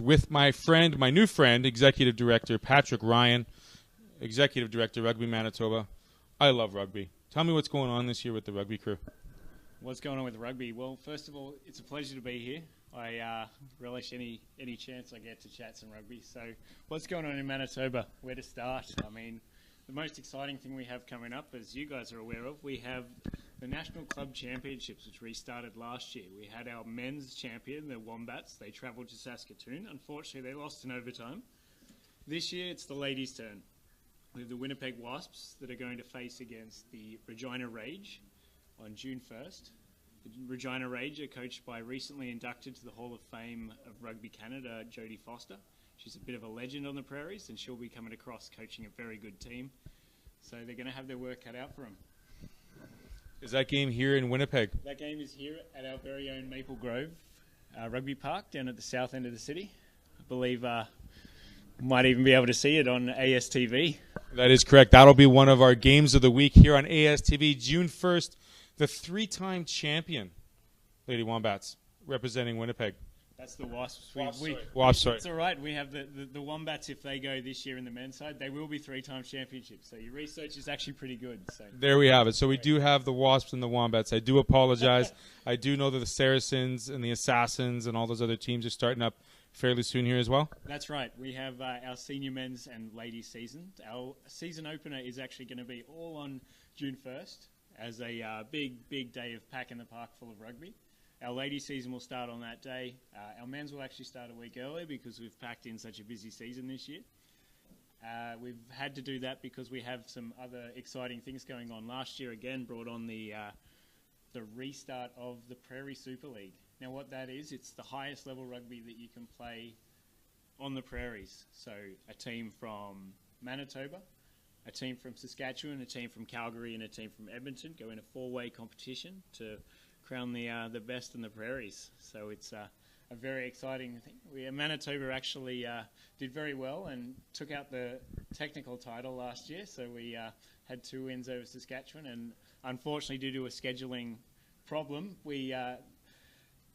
with my new friend, Executive Director Patrick Ryan, Executive Director, Rugby Manitoba. I love rugby. Tell me what's going on this year with the rugby crew. What's going on with rugby? Well, first of all, it's a pleasure to be here. I relish any chance I get to chat some rugby. So what's going on in Manitoba? Where to start? I mean, the most exciting thing we have coming up, as you guys are aware of, we have the National Club Championships, which restarted last year. We had our men's champion, the Wombats. They travelled to Saskatoon. Unfortunately, they lost in overtime. This year, it's the ladies' turn. We have the Winnipeg Wasps that are going to face against the Regina Rage on June 1st. The Regina Rage are coached by recently inducted to the Hall of Fame of Rugby Canada, Jodie Foster. She's a bit of a legend on the prairies, and she'll be coming across coaching a very good team. So they're going to have their work cut out for them. Is that game here in Winnipeg? That game is here at our very own Maple Grove Rugby Park down at the south end of the city. I believe might even be able to see it on ASTV. That is correct. That'll be one of our games of the week here on ASTV. June 1st, the 3-time champion Lady Wombats representing Winnipeg. That's the Wasps. Wasps, sorry. It's all right. We have the Wombats, if they go this year in the men's side, they will be 3-time championships. So your research is actually pretty good. So there we have it. So we do have the Wasps and the Wombats. I do apologize. I do know that the Saracens and the Assassins and all those other teams are starting up fairly soon here as well. That's right. We have our senior men's and ladies season. Our season opener is actually going to be all on June 1st as a big day of pack in the park full of rugby. Our ladies season will start on that day. Our men's will actually start a week earlier because we've packed in such a busy season this year. We've had to do that because we have some other exciting things going on. Last year, again, brought on the restart of the Prairie Super League. Now, what that is, it's the highest level rugby that you can play on the prairies. So a team from Manitoba, a team from Saskatchewan, a team from Calgary, and a team from Edmonton go in a 4-way competition to crown the best in the prairies. So it's a very exciting thing. Manitoba actually did very well and took out the technical title last year. So we had 2 wins over Saskatchewan, and unfortunately, due to a scheduling problem,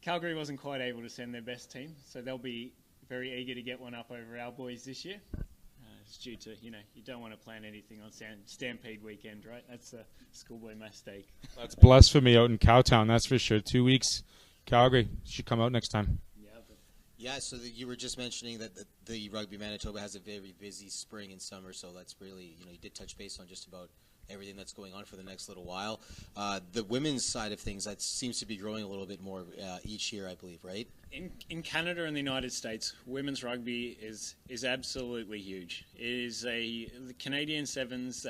Calgary wasn't quite able to send their best team. So they'll be very eager to get one up over our boys this year. It's due to, you don't want to plan anything on Stampede weekend, right? That's a schoolboy mistake. That's blasphemy out in Cowtown, that's for sure. 2 weeks, Calgary should come out next time. Yeah, so you were just mentioning that the Rugby Manitoba has a very busy spring and summer, so that's really, you did touch base on just about everything that's going on for the next little while. The women's side of things, that seems to be growing a little bit more each year, I believe, right? In Canada and the United States, women's rugby is absolutely huge. It is the Canadian Sevens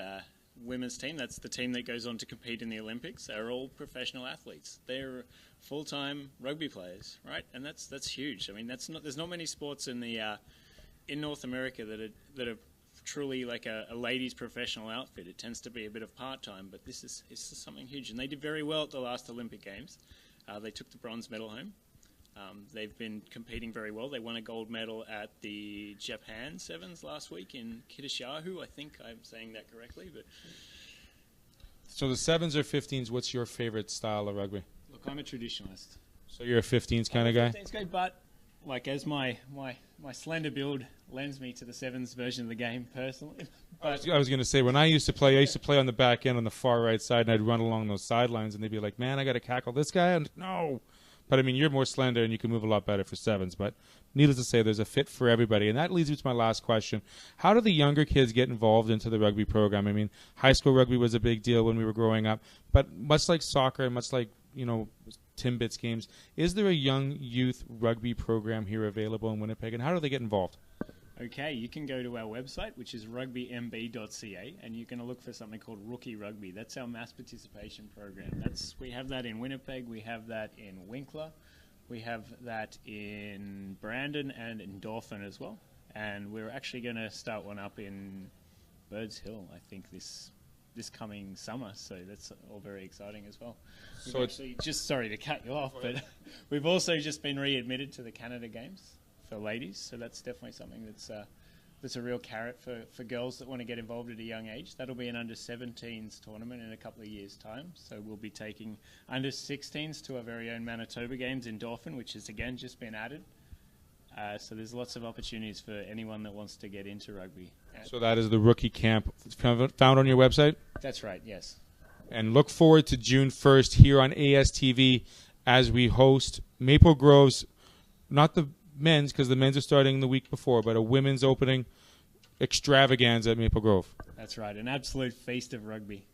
women's team. That's the team that goes on to compete in the Olympics. They're all professional athletes. They're full-time rugby players, right? And that's huge. I mean, there's not many sports in North America that are truly like a ladies' professional outfit. It tends to be a bit of part-time, but this is something huge. And they did very well at the last Olympic Games. They took the bronze medal home. They've been competing very well. They won a gold medal at the Japan Sevens last week in Kitashahu. I think I'm saying that correctly. But so the 7s or 15s, what's your favorite style of rugby? Look, I'm a traditionalist. So you're a 15s kind of guy? 15s guy, but like as my slender build lends me to the 7s version of the game personally. But I was going to say, when I used to play on the back end on the far right side, and I'd run along those sidelines, and they'd be like, man, I got to cackle this guy. And no. But, I mean, you're more slender, and you can move a lot better for 7s. But needless to say, there's a fit for everybody. And that leads me to my last question. How do the younger kids get involved into the rugby program? I mean, high school rugby was a big deal when we were growing up. But much like soccer and much like, Timbits games, is there a young youth rugby program here available in Winnipeg? And how do they get involved? Okay, you can go to our website, which is rugbymb.ca, and you're going to look for something called Rookie Rugby. That's our mass participation program. We have that in Winnipeg, we have that in Winkler, we have that in Brandon and in Dauphin as well. And we're actually going to start one up in Birds Hill, I think, this coming summer, so that's all very exciting as well. So actually, just sorry to cut you off, but we've also just been readmitted to the Canada Games for ladies, so that's definitely something that's a real carrot for girls that want to get involved at a young age. That'll be an under-17s tournament in a couple of years' time, so we'll be taking under-16s to our very own Manitoba Games in Dauphin, which has again just been added. So there's lots of opportunities for anyone that wants to get into rugby. So that is the rookie camp found on your website? That's right, yes. And look forward to June 1st here on ASTV as we host Maple Grove's, not the men's, because the men's are starting the week before, but a women's opening extravaganza at Maple Grove. That's right, an absolute feast of rugby.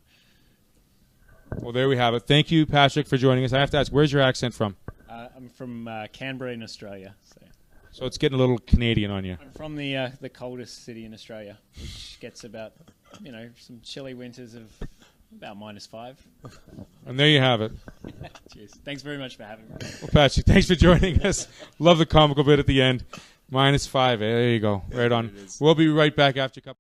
Well, there we have it. Thank you, Patrick, for joining us. I have to ask, where's your accent from? I'm from Canberra in Australia. So it's getting a little Canadian on you. I'm from the coldest city in Australia, which gets about, some chilly winters of about -5. And there you have it. Cheers. Thanks very much for having me. Well, Patrick, thanks for joining us. Love the comical bit at the end. -5. There you go. Right on. We'll be right back after a couple.